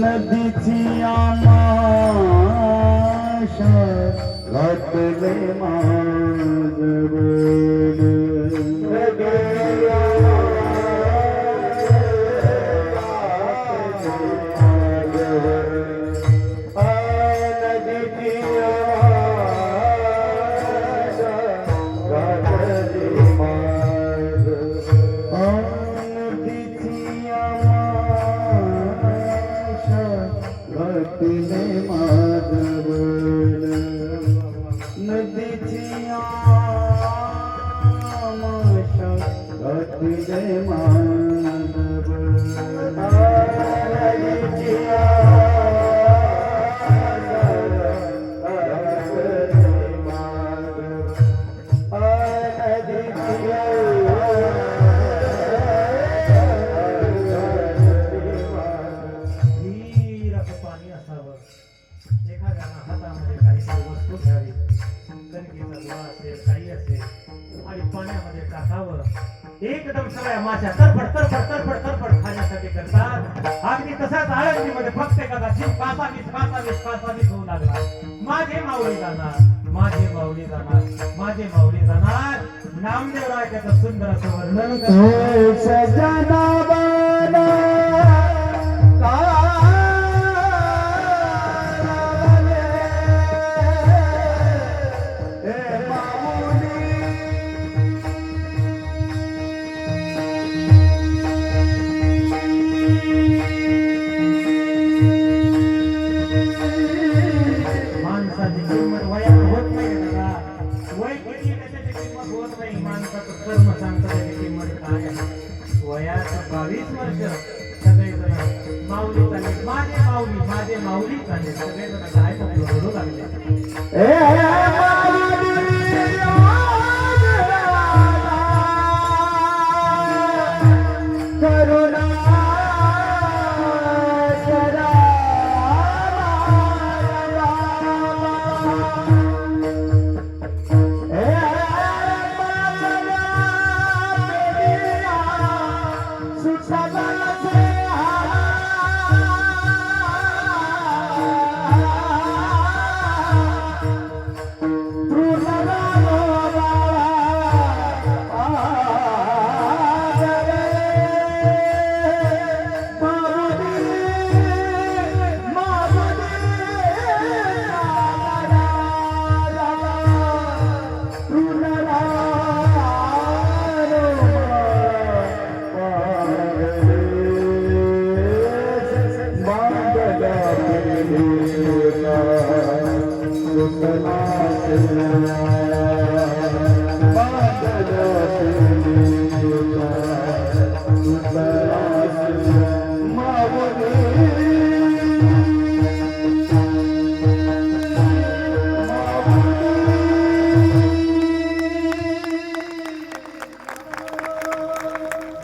नदीची आमाशा घातले नदीची आमाशा घातले हातामध्ये काहीतरी वस्तू घ्यावी, कणकेचा गोळा असेल, काही असेल आणि पाण्यामध्ये टाकावं. एकदम सगळ्या माश्या तरफड तरफड तरफड तरफड खाण्यासाठी करतात. अगदी तसाच आळंदीमध्ये प्रत्येकाचा जीव कासावीस होऊ लागला. माझे माऊली जाणार, माझे माऊली जाणार, माझे माऊली जाणार. नामदेव राय त्याचं सुंदर असं वर्णन कर्म सांगतात त्याची किंमत काय आहे. वयाचं 22 वर्ष सगळेजण माऊली चालले, माझे माऊली चालले. सगळेजण काय रडू लागले. Thank you.